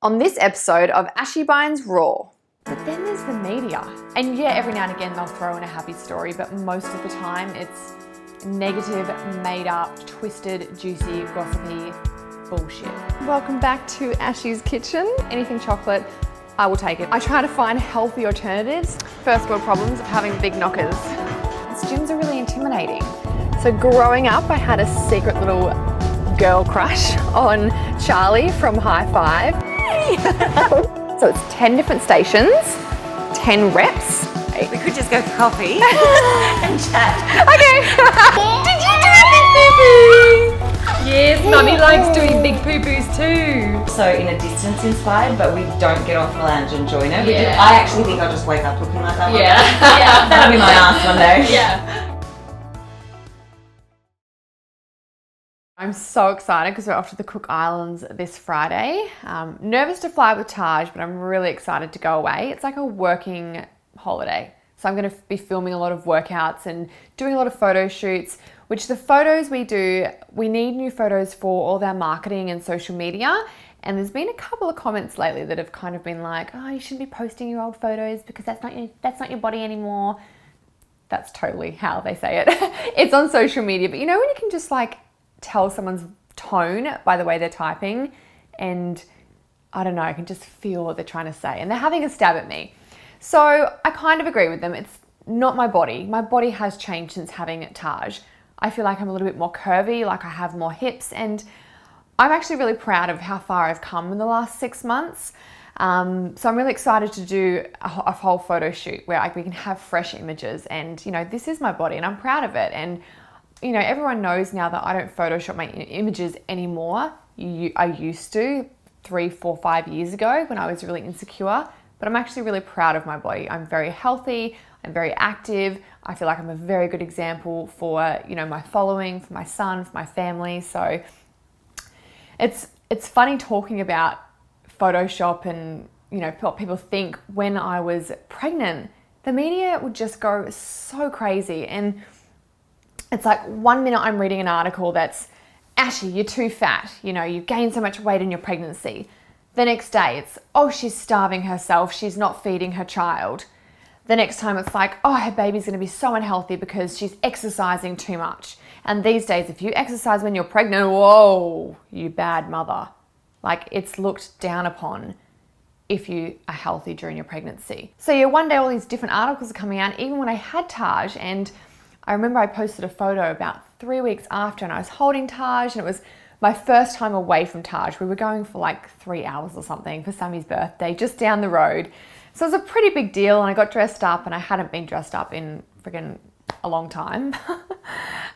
On this episode of Ashy Binds Raw. But then there's the media. And yeah, every now and again they'll throw in a happy story, but most of the time it's negative, made up, twisted, juicy, gossipy bullshit. Welcome back to Ashy's kitchen. Anything chocolate, I will take it. I try to find healthy alternatives. First world problems of having big knockers. These gyms are really intimidating. So growing up, I had a secret little girl crush on Charlie from High Five. So it's 10 different stations, 10 reps. We could just go for coffee and chat. Okay. Did you do a big poo-poo? Yes, Mummy likes doing big poo-poos too. So in a distance inspired, but we don't get off the lounge and join her. I actually think I'll just wake up looking like that one day. Yeah. That'll be my ass one day. Yeah. I'm so excited because we're off to the Cook Islands this Friday. Nervous to fly with Taj, but I'm really excited to go away. It's like a working holiday. So I'm going to be filming a lot of workouts and doing a lot of photo shoots, which the photos we do, we need new photos for all of our marketing and social media. And there's been a couple of comments lately that have kind of been like, oh, you shouldn't be posting your old photos because that's not your body anymore. That's totally how they say it. It's on social media, but you know when you can just like tell someone's tone by the way they're typing, and I don't know, I can just feel what they're trying to say, and they're having a stab at me. So I kind of agree with them. It's not my body. My body has changed since having Taj. I feel like I'm a little bit more curvy, like I have more hips, and I'm actually really proud of how far I've come in the last 6 months. So I'm really excited to do a whole photo shoot where we can have fresh images, and you know, this is my body and I'm proud of it. And you know, everyone knows now that I don't Photoshop my images anymore. I used to 3, 4, 5 years ago when I was really insecure, but I'm actually really proud of my body. I'm very healthy, I'm very active. I feel like I'm a very good example for, you know, my following, for my son, for my family. So it's funny talking about Photoshop and, you know, what people think. When I was pregnant, the media would just go so crazy, and it's like 1 minute I'm reading an article that's, Ashy, you're too fat. You know, you gained so much weight in your pregnancy. The next day it's, oh, she's starving herself. She's not feeding her child. The next time it's like, oh, her baby's going to be so unhealthy because she's exercising too much. And these days, if you exercise when you're pregnant, whoa, you bad mother. Like, it's looked down upon if you are healthy during your pregnancy. So yeah, one day all these different articles are coming out, even when I had Taj, and I remember I posted a photo about 3 weeks after, and I was holding Taj, and it was my first time away from Taj. We were going for like 3 hours or something for Sammy's birthday, just down the road. So it was a pretty big deal, and I got dressed up, and I hadn't been dressed up in friggin' a long time.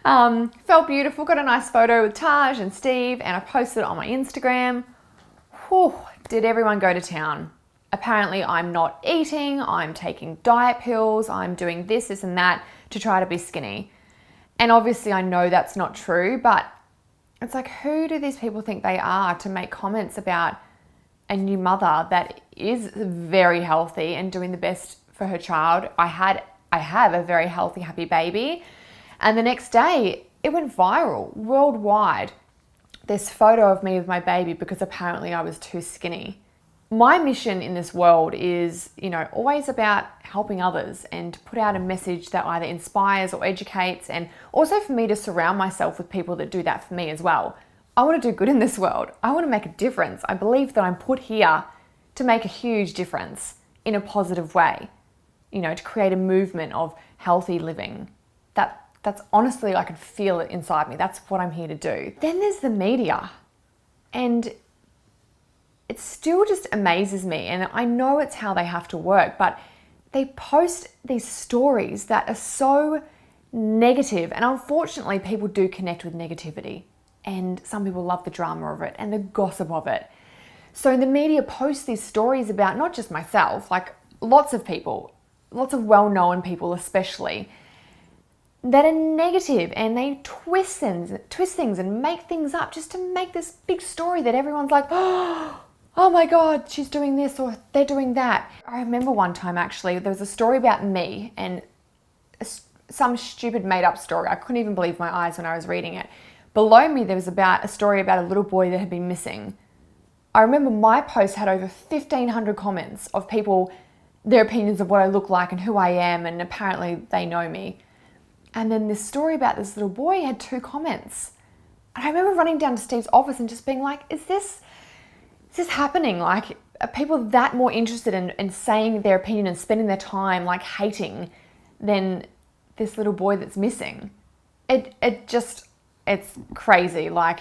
Felt beautiful, got a nice photo with Taj and Steve, and I posted it on my Instagram. Whew, did everyone go to town? Apparently I'm not eating, I'm taking diet pills, I'm doing this and that to try to be skinny. And obviously I know that's not true, but it's like, who do these people think they are to make comments about a new mother that is very healthy and doing the best for her child? I have a very healthy, happy baby. And the next day it went viral worldwide. This photo of me with my baby because apparently I was too skinny. My mission in this world is, you know, always about helping others and to put out a message that either inspires or educates, and also for me to surround myself with people that do that for me as well. I want to do good in this world. I want to make a difference. I believe that I'm put here to make a huge difference in a positive way, you know, to create a movement of healthy living. That's honestly, I can feel it inside me. That's what I'm here to do. Then there's the media, and it still just amazes me, and I know it's how they have to work, but they post these stories that are so negative, and unfortunately people do connect with negativity, and some people love the drama of it and the gossip of it. So the media posts these stories about not just myself, like lots of people, lots of well-known people especially, that are negative, and they twist things and make things up just to make this big story that everyone's like, oh my God, she's doing this or they're doing that. I remember one time actually, there was a story about me, and some stupid made up story. I couldn't even believe my eyes when I was reading it. Below me, there was a story about a little boy that had been missing. I remember my post had over 1,500 comments of people, their opinions of what I look like and who I am, and apparently they know me. And then this story about this little boy had 2 comments. And I remember running down to Steve's office and just being like, is this happening? Like, are people that more interested in saying their opinion and spending their time like hating than this little boy that's missing? It's crazy. Like,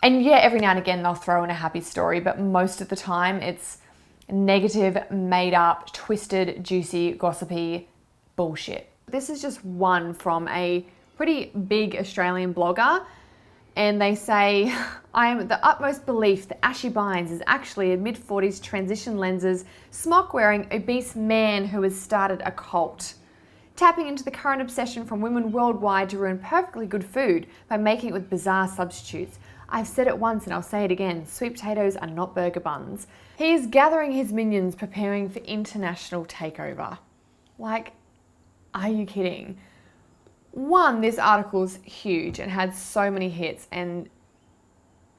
and yeah, every now and again they'll throw in a happy story, but most of the time it's negative, made up, twisted, juicy, gossipy bullshit. This is just one from a pretty big Australian blogger, and they say, I am the utmost belief that Ashy Bynes is actually a mid-40s transition lenses, smock-wearing, obese man who has started a cult, tapping into the current obsession from women worldwide to ruin perfectly good food by making it with bizarre substitutes. I've said it once and I'll say it again, sweet potatoes are not burger buns. He is gathering his minions, preparing for international takeover. Like, are you kidding? One, this article's huge and had so many hits, and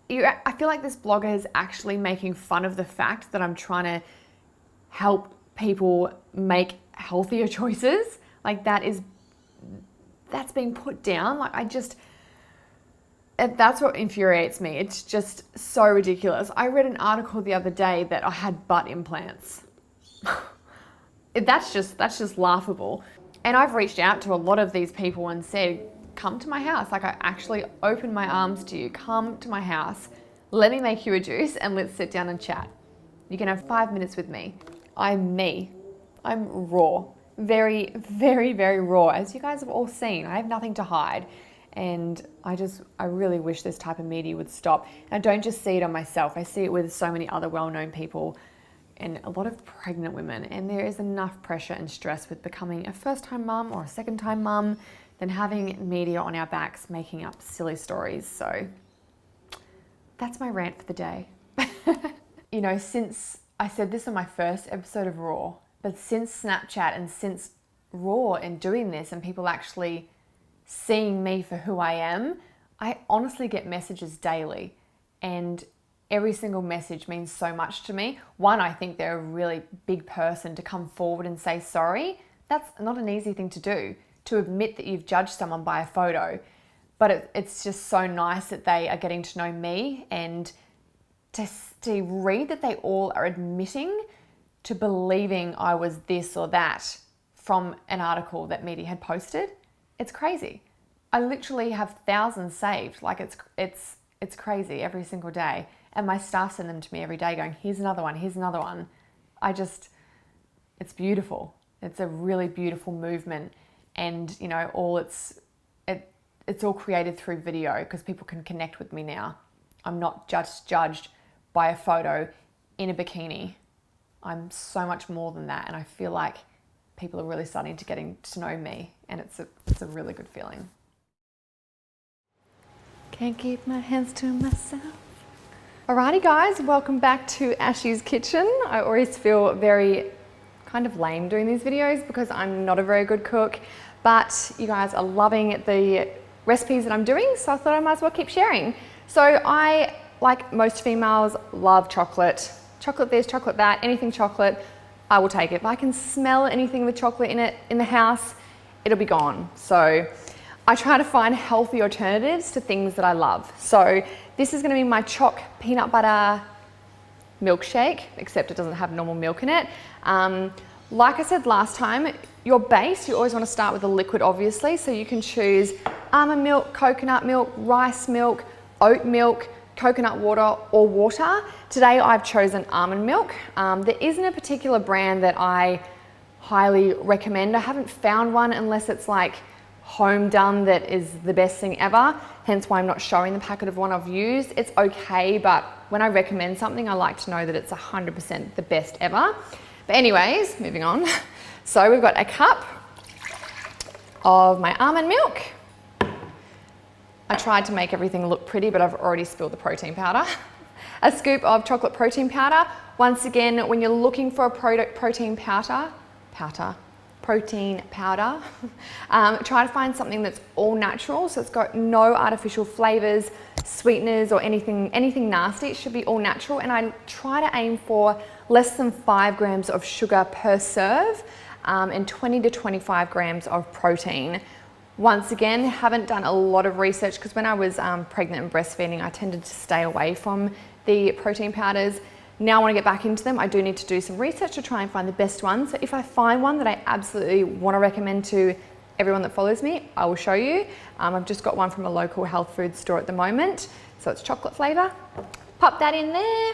I feel like this blogger is actually making fun of the fact that I'm trying to help people make healthier choices. Like, that's being put down. Like, that's what infuriates me. It's just so ridiculous. I read an article the other day that I had butt implants. That's just laughable. And I've reached out to a lot of these people and said, come to my house. Like, I actually open my arms to you. Come to my house. Let me make you a juice and let's sit down and chat. You can have 5 minutes with me. I'm me. I'm raw. Very, very, very raw. As you guys have all seen, I have nothing to hide. And I really wish this type of media would stop. And I don't just see it on myself. I see it with so many other well-known people and a lot of pregnant women. And there is enough pressure and stress with becoming a first-time mum or a second-time mum than having media on our backs making up silly stories. So that's my rant for the day. You know, since I said this on my first episode of Raw, but since Snapchat and since Raw and doing this and people actually seeing me for who I am, I honestly get messages daily, and every single message means so much to me. One, I think they're a really big person to come forward and say sorry. That's not an easy thing to do, to admit that you've judged someone by a photo. But it's just so nice that they are getting to know me, and to read that they all are admitting to believing I was this or that from an article that media had posted. It's crazy. I literally have thousands saved. Like, it's crazy every single day. And my staff send them to me every day going, here's another one, here's another one. It's beautiful. It's a really beautiful movement. And, you know, it's all created through video because people can connect with me now. I'm not just judged by a photo in a bikini. I'm so much more than that. And I feel like people are really starting to getting to know me, and it's a really good feeling. Can't keep my hands to myself. Alrighty guys, welcome back to Ashy's kitchen. I always feel very kind of lame doing these videos because I'm not a very good cook, but you guys are loving the recipes that I'm doing, so I thought I might as well keep sharing. So I, like most females, love chocolate. Chocolate this, chocolate that, anything chocolate, I will take it. If I can smell anything with chocolate in it in the house, it'll be gone. So I try to find healthy alternatives to things that I love. So this is gonna be my choc peanut butter milkshake, except it doesn't have normal milk in it. Like I said last time, your base, you always wanna start with a liquid, obviously. So you can choose almond milk, coconut milk, rice milk, oat milk, coconut water, or water. Today I've chosen almond milk. There isn't a particular brand that I highly recommend. I haven't found one unless it's like home done that is the best thing ever, hence why I'm not showing the packet of one I've used. It's okay, but when I recommend something, I like to know that it's 100% the best ever. But anyways, moving on. So we've got a cup of my almond milk. I tried to make everything look pretty, but I've already spilled the protein powder. A scoop of chocolate protein powder. Once again, when you're looking for a protein powder, try to find something that's all natural, so it's got no artificial flavors, sweeteners or anything nasty. It should be all natural, and I try to aim for less than 5 grams of sugar per serve and 20 to 25 grams of protein. Once again, haven't done a lot of research because when I was pregnant and breastfeeding, I tended to stay away from the protein powders. Now I want to get back into them. I do need to do some research to try and find the best one. So if I find one that I absolutely want to recommend to everyone that follows me, I will show you. I've just got one from a local health food store at the moment. So it's chocolate flavor. Pop that in there.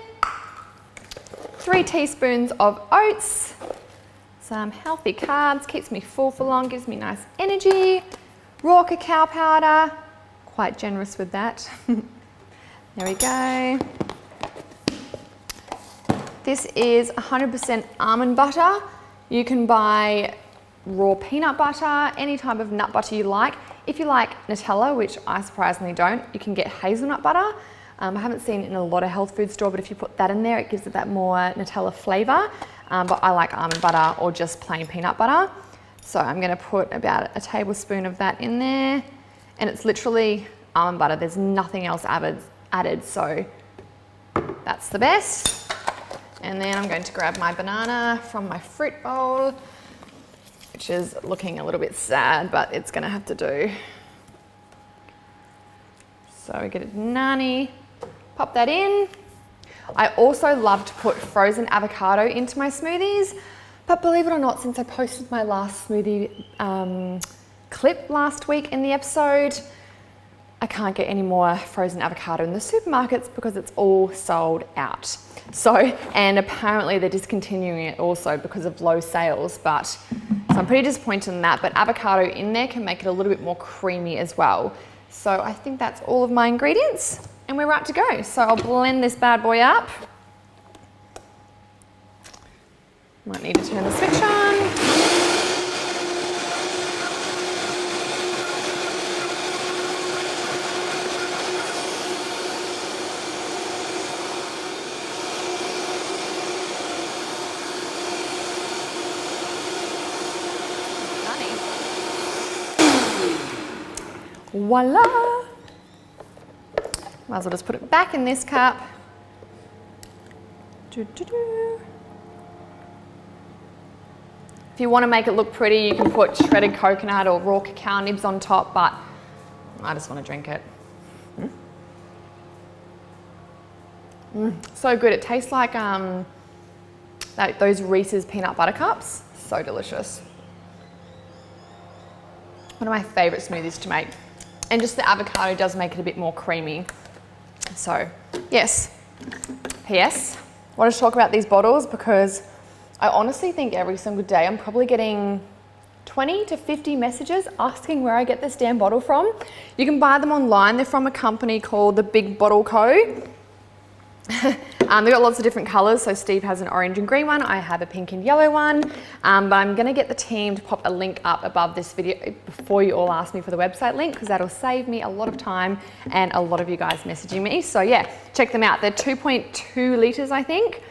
3 teaspoons of oats. Some healthy carbs, keeps me full for long, gives me nice energy. Raw cacao powder, quite generous with that. There we go. This is 100% almond butter. You can buy raw peanut butter, any type of nut butter you like. If you like Nutella, which I surprisingly don't, you can get hazelnut butter. I haven't seen it in a lot of health food store, but if you put that in there, it gives it that more Nutella flavor. But I like almond butter or just plain peanut butter. So I'm gonna put about a tablespoon of that in there. And it's literally almond butter. There's nothing else added, so that's the best. And then I'm going to grab my banana from my fruit bowl, which is looking a little bit sad, but it's gonna have to do. So we get a nani, pop that in. I also love to put frozen avocado into my smoothies, but believe it or not, since I posted my last smoothie clip last week in the episode, I can't get any more frozen avocado in the supermarkets because it's all sold out. So, and apparently they're discontinuing it also because of low sales, so I'm pretty disappointed in that, but avocado in there can make it a little bit more creamy as well. So I think that's all of my ingredients and we're right to go. So I'll blend this bad boy up. Might need to turn the switch on. Voila! Might as well just put it back in this cup. If you want to make it look pretty, you can put shredded coconut or raw cacao nibs on top, but I just want to drink it. So good. It tastes like those Reese's peanut butter cups. So delicious. One of my favorite smoothies to make. And just the avocado does make it a bit more creamy. So, yes. P.S. I want to talk about these bottles because I honestly think every single day I'm probably getting 20 to 50 messages asking where I get this damn bottle from. You can buy them online. They're from a company called the Big Bottle Co. They've got lots of different colours. So Steve has an orange and green one. I have a pink and yellow one. But I'm going to get the team to pop a link up above this video before you all ask me for the website link because that'll save me a lot of time and a lot of you guys messaging me. So yeah, check them out. They're 2.2 litres, I think.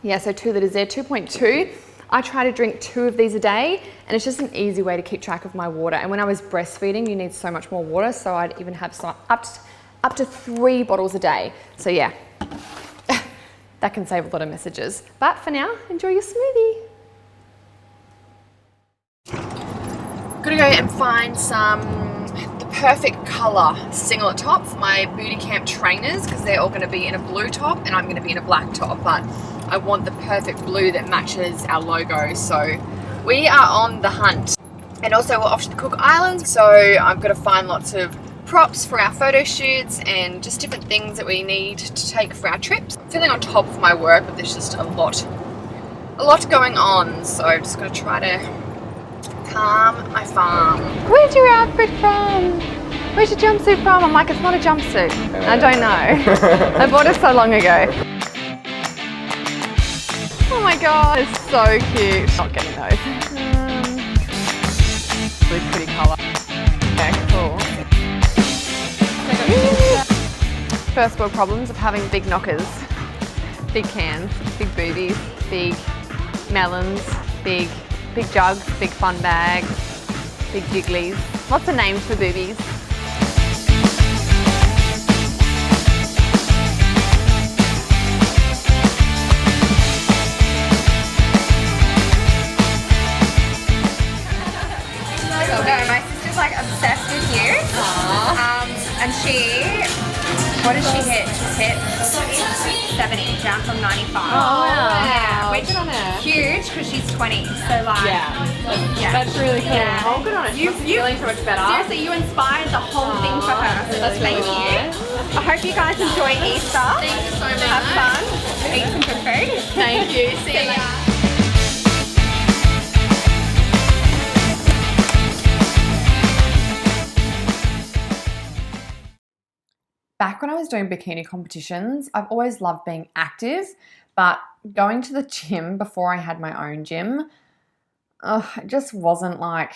Yeah, so 2 litres there, 2.2. I try to drink 2 of these a day and it's just an easy way to keep track of my water. And when I was breastfeeding, you need so much more water. So I'd even have up to 3 bottles a day. So yeah. That can save a lot of messages. But for now, enjoy your smoothie. Gonna go and find the perfect colour singlet top for my booty camp trainers because they're all gonna be in a blue top and I'm gonna be in a black top, but I want the perfect blue that matches our logo. So we are on the hunt. And also we're off to the Cook Islands, so I've got to find lots of props for our photo shoots and just different things that we need to take for our trips. I'm feeling on top of my work, but there's just a lot going on, so I'm just going to try to calm my farm. Where's your outfit from? Where's your jumpsuit from? I'm like, it's not a jumpsuit. I don't know. I bought it so long ago. Oh my god, it's so cute. Not getting those. Really pretty colour. Okay, cool. First world problems of having big knockers, big cans, big boobies, big melons, big jugs, big fun bags, big jigglies. Lots of names for boobies. What did she hit? She's hit 70, down from 95. Oh, wow. Yeah, which Good on her. huge because she's 20. So like, yeah. That's really cool. Yeah. Oh, good on her. She's feeling so much better. Seriously, you inspired the whole thing for her. So That's thank really you. nice. I hope you guys enjoy Easter. Thank you so much. Have fun. Eat some good food. Thank you. See you later. Back when I was doing bikini competitions, I've always loved being active, but going to the gym before I had my own gym, it just wasn't like,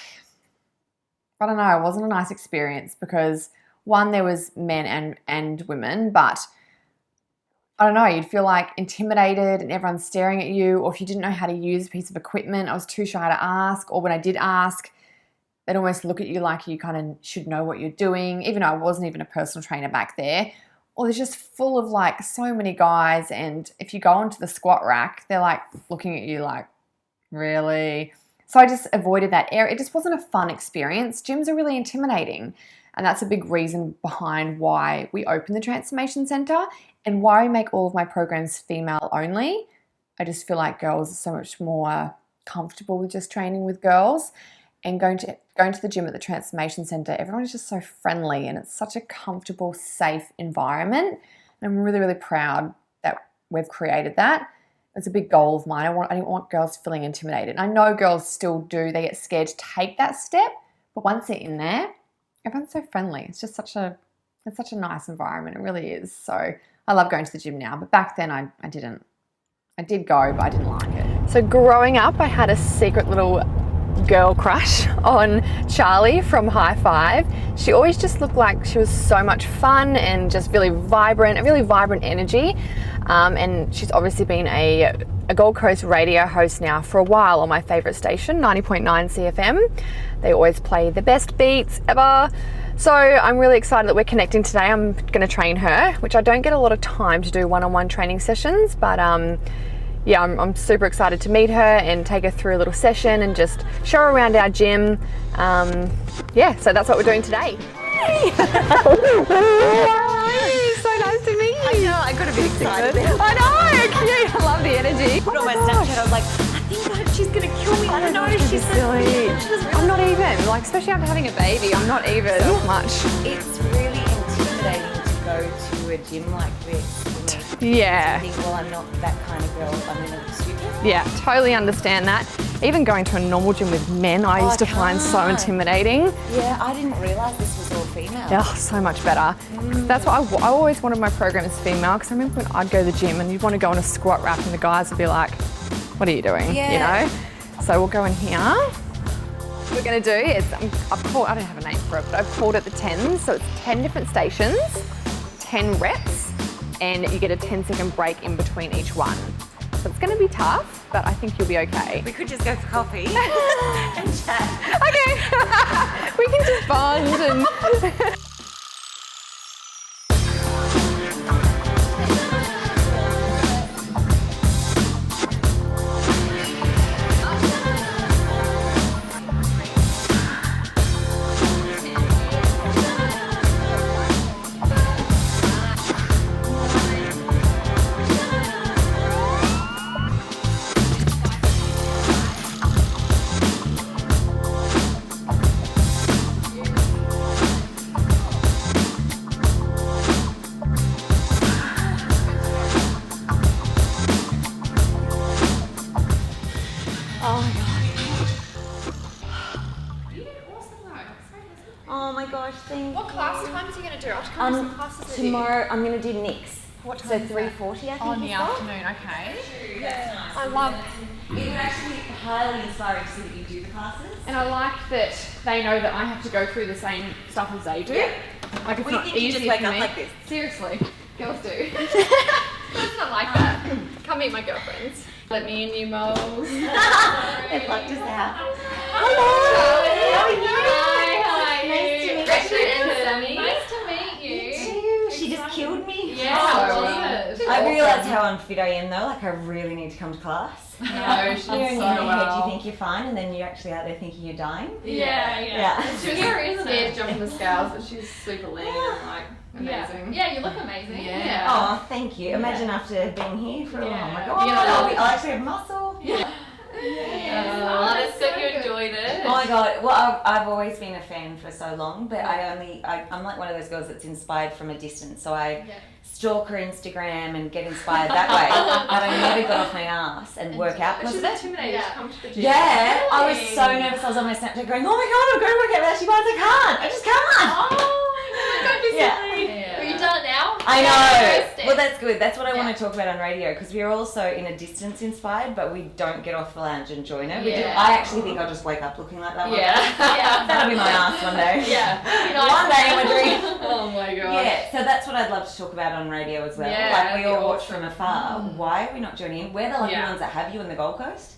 I don't know, it wasn't a nice experience because one, there was men and women, but I don't know, you'd feel like intimidated and everyone's staring at you, or if you didn't know how to use a piece of equipment, I was too shy to ask, or when I did ask, they'd almost look at you like you kind of should know what you're doing, even though I wasn't even a personal trainer back there. Or there's just full of like so many guys, and if you go onto the squat rack, they're like looking at you like, really? So I just avoided that area. It just wasn't a fun experience. Gyms are really intimidating, and that's a big reason behind why we opened the Transformation Centre and why I make all of my programs female only. I just feel like girls are so much more comfortable with just training with girls. And going to the gym at the Transformation Centre, everyone is just so friendly and it's such a comfortable, safe environment. And I'm really, really proud that we've created that. It's a big goal of mine. I don't want girls feeling intimidated. And I know girls still do. They get scared to take that step. But once they're in there, everyone's so friendly. It's just such a nice environment. It really is. So I love going to the gym now. But back then I didn't. I did go, but I didn't like it. So growing up, I had a secret little girl crush on Charlie from High Five. She always just looked like she was so much fun and just really vibrant, a really vibrant energy. And she's obviously been a Gold Coast radio host now for a while on my favourite station, 90.9 CFM. They always play the best beats ever. So I'm really excited that we're connecting today. I'm going to train her, which I don't get a lot of time to do one-on-one training sessions, but yeah, I'm super excited to meet her and take her through a little session and just show her around our gym. Yeah, so that's what we're doing today. Hey! So nice to meet you. I know, I got a bit excited. I know, cute. I love the energy. Put on my Snapchat, I was like, I think she's gonna kill me. I don't know. She's silly. I'm not even, like, especially after having a baby, I'm not even much. It's really intimidating to go to a gym like this. Yeah. I think, well, I'm not that kind of girl. I'm in a studio. Yeah, totally understand that. Even going to a normal gym with men, I used to find so intimidating. Yeah, I didn't realise this was all female. Oh, so much better. That's why I always wanted my programs female, because I remember when I'd go to the gym and you'd want to go on a squat rack and the guys would be like, what are you doing? Yeah. You know? So we'll go in here. What we're going to do is, I don't have a name for it, but I've called it the 10s. So it's 10 different stations, 10 reps, and you get a 10-second break in between each one. So it's going to be tough, but I think you'll be okay. We could just go for coffee and chat. Okay, we can just bond and... Oh my gosh, thank What you. class times are you going to do? I'll come to some classes Tomorrow I'm going to do Nick's. What So time is 3:40 I think. Oh, in the it's got. afternoon, okay. Yeah. I love, It would actually be highly inspiring to see that you do the classes. and I like that they know that I have to go through the same stuff as they do. Yeah. Like it's We not think you easy just wake for up me. like this. Seriously, girls do. It's not like that. Come meet my girlfriends. Let me in, you moles. They've locked us out. Hello. How are you? Hi, how are Nice you? to meet Ashley you. and Sammy. Nice to meet you. You too. She just killed me. Yeah. Yeah. So well. I realise how unfit I am though. Like I really need to come to class. No, she You're did in so your head, well. you think you're fine, and then you're actually out there thinking you're dying. Yeah. She was scary, isn't it? Jumping the scales, but she's super lean and like amazing. Yeah, you look amazing. Yeah. Oh, thank you. Imagine after being here for, oh my god, You know, I actually have muscle. Yeah. Oh, that's so you enjoyed it. Oh my god, well I've always been a fan for so long, but I'm like one of those girls that's inspired from a distance, so I stalk her Instagram and get inspired that way, but I never got off my ass and work out because She's of it. intimidated to come to the gym. Yeah, I was so nervous. I was on my Snapchat going, oh my god, I'm going to work out with Ashy, but I just can't. Oh my god, don't be silly. But you've done it now. I know. Well, that's good. That's what I want Yeah. to talk about on radio because we're also in a distance inspired, but we don't get off the lounge and join it. Yeah. I actually think I'll just wake up looking like that one day. Yeah. That'll be my ass one day. Yeah. One day in my dream. Oh my god. Yeah, so that's what I'd love to talk about on radio as well. Yeah, Like we that'd be all watch awesome. from afar. Why are we not joining in? We're the lucky Yeah. ones that have you in the Gold Coast.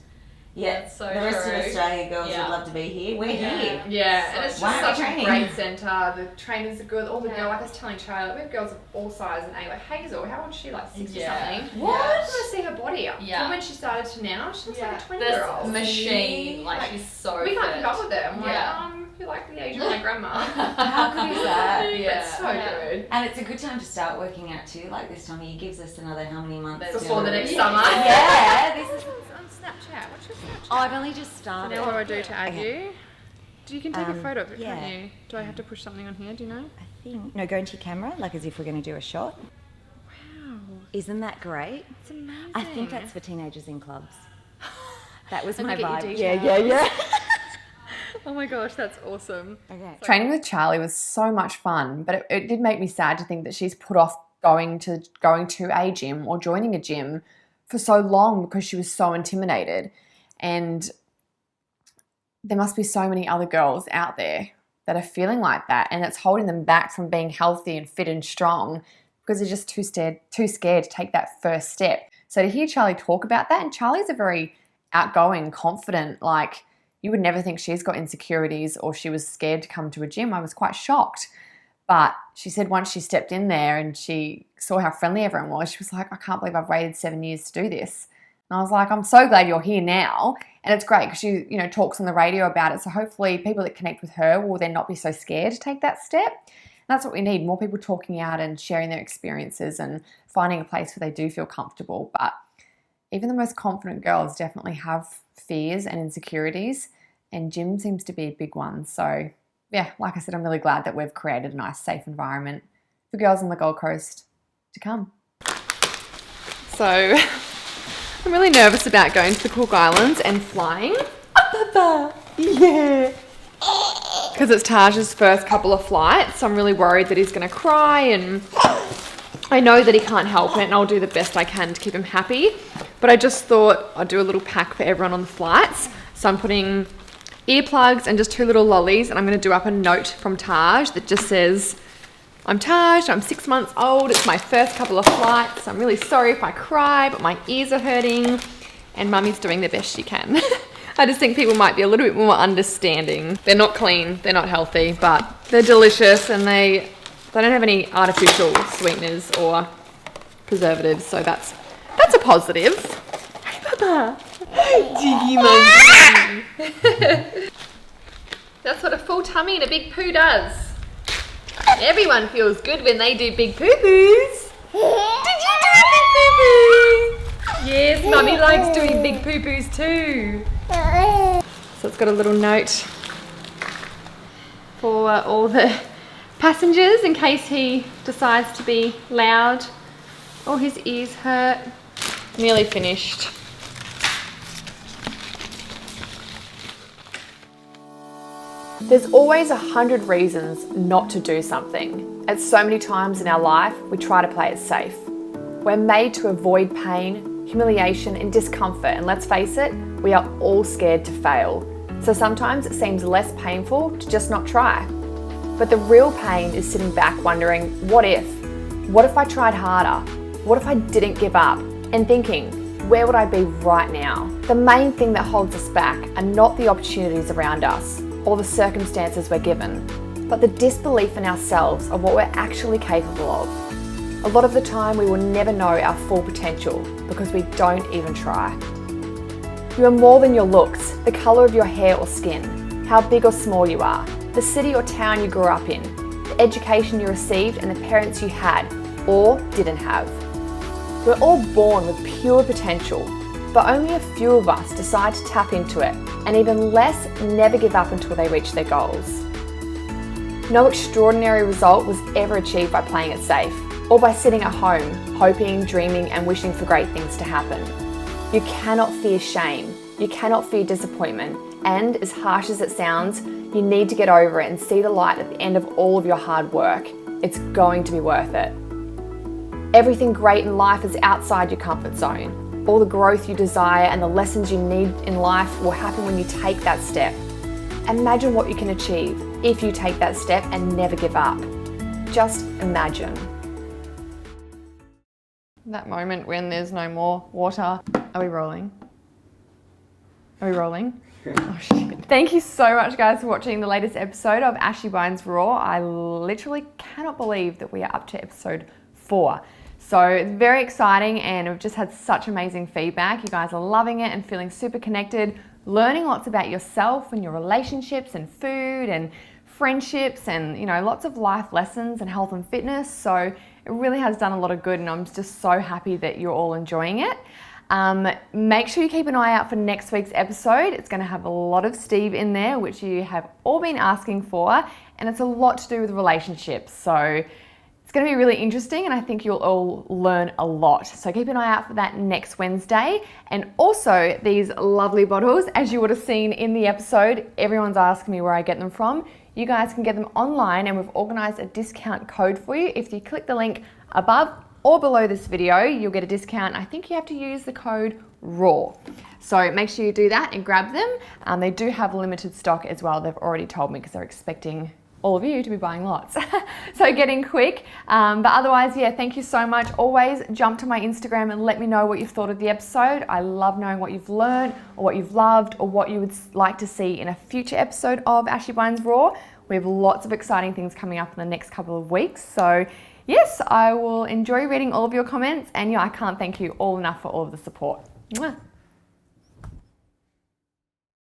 Yeah, That's so the rest true. of Australia girls Yeah. would love to be here. We're here. Yeah, and it's Why just aren't such we a training? great centre. The trainers are good. All the girls, like I was telling Charlie, like, we have girls of all sizes and age. Like Hazel, how old is she? Like 60 something. What? I just want to see her body. Yeah. From when she started to now, she looks like a This 20-year-old. machine, like she's so We can't fit. keep up with her. I'm Yeah. like, you're like the age of my grandma. How good is that? Yeah. It's so good. And it's a good time to start working out too. Like this time of year gives us another how many months Before till- the next Yeah. summer. Yeah, this is. On Snapchat. What's your Snapchat? Oh, I've only just So started. now what do I do to add Okay. you? You can take a photo of it, yeah. can't you? Do I have to push something on here? Do you know? I think. No, go into your camera, like as if we're going to do a shot. Wow, Isn't that great? it's amazing. I think that's for teenagers in clubs. That was Let my me get vibe. your Yeah, yeah. Oh my gosh, that's awesome. Okay. Training with Charlie was so much fun, but it did make me sad to think that she's put off going to a gym or joining a gym for so long because she was so intimidated. And there must be so many other girls out there that are feeling like that, and it's holding them back from being healthy and fit and strong because they're just too scared to take that first step. So to hear Charlie talk about that, and Charlie's a very outgoing, confident, like you would never think she's got insecurities or she was scared to come to a gym. I was quite shocked. But she said once she stepped in there and she saw how friendly everyone was, she was like, I can't believe I've waited 7 years to do this. And I was like, I'm so glad you're here now. And it's great because she, talks on the radio about it. So hopefully people that connect with her will then not be so scared to take that step. And that's what we need, more people talking out and sharing their experiences and finding a place where they do feel comfortable. But even the most confident girls definitely have fears and insecurities, and gym seems to be a big one. So yeah, like I said, I'm really glad that we've created a nice, safe environment for girls on the Gold Coast to come. So I'm really nervous about going to the Cook Islands and flying. Yeah. Because it's Taj's first couple of flights. So I'm really worried that he's going to cry, and I know that he can't help it, and I'll do the best I can to keep him happy. But I just thought I'd do a little pack for everyone on the flights. So I'm putting earplugs and just 2 little lollies, and I'm going to do up a note from Taj that just says, I'm Taj, I'm 6 months old, it's my first couple of flights, I'm really sorry if I cry, but my ears are hurting, and Mummy's doing the best she can. I just think people might be a little bit more understanding. They're not clean, they're not healthy, but they're delicious, and they don't have any artificial sweeteners or preservatives, so that's a positive. Hey, Papa. Jiggy monkey. That's what a full tummy and a big poo does. Everyone feels good when they do big poo-poos. Did you do a big poo-poo? Yes, Mummy likes doing big poo-poos too. So it's got a little note for all the passengers in case he decides to be loud or his ears hurt. Nearly finished. There's always 100 reasons not to do something. At so many times in our life, we try to play it safe. We're made to avoid pain, humiliation, and discomfort, and let's face it, we are all scared to fail. So sometimes it seems less painful to just not try. But the real pain is sitting back wondering, what if? What if I tried harder? What if I didn't give up? And thinking, where would I be right now? The main thing that holds us back are not the opportunities around us or the circumstances we're given, but the disbelief in ourselves of what we're actually capable of. A lot of the time we will never know our full potential because we don't even try. You are more than your looks, the colour of your hair or skin, how big or small you are, the city or town you grew up in, the education you received and the parents you had or didn't have. We're all born with pure potential, but only a few of us decide to tap into it, and even less never give up until they reach their goals. No extraordinary result was ever achieved by playing it safe, or by sitting at home, hoping, dreaming and wishing for great things to happen. You cannot fear shame, you cannot fear disappointment, and as harsh as it sounds, you need to get over it and see the light at the end of all of your hard work. It's going to be worth it. Everything great in life is outside your comfort zone. All the growth you desire and the lessons you need in life will happen when you take that step. Imagine what you can achieve if you take that step and never give up. Just imagine. That moment when there's no more water. Are we rolling? Are we rolling? Oh shit. Thank you so much guys for watching the latest episode of Ashy Wines Raw. I literally cannot believe that we are up to episode 4. So it's very exciting and we've just had such amazing feedback. You guys are loving it and feeling super connected, learning lots about yourself and your relationships and food and friendships and, you know, lots of life lessons and health and fitness. So it really has done a lot of good and I'm just so happy that you're all enjoying it. Make sure you keep an eye out for next week's episode. It's going to have a lot of Steve in there, which you have all been asking for, and it's a lot to do with relationships. So it's going to be really interesting and I think you'll all learn a lot. So keep an eye out for that next Wednesday. And also these lovely bottles, as you would have seen in the episode, everyone's asking me where I get them from. You guys can get them online and we've organized a discount code for you. If you click the link above or below this video, you'll get a discount. I think you have to use the code RAW. So make sure you do that and grab them. They do have limited stock as well. They've already told me because they're expecting all of you to be buying lots. So get in quick. But otherwise, yeah, thank you so much. Always jump to my Instagram and let me know what you've thought of the episode. I love knowing what you've learned or what you've loved or what you would like to see in a future episode of Ashy Wines Raw. We have lots of exciting things coming up in the next couple of weeks. So yes, I will enjoy reading all of your comments and yeah, I can't thank you all enough for all of the support. Mwah.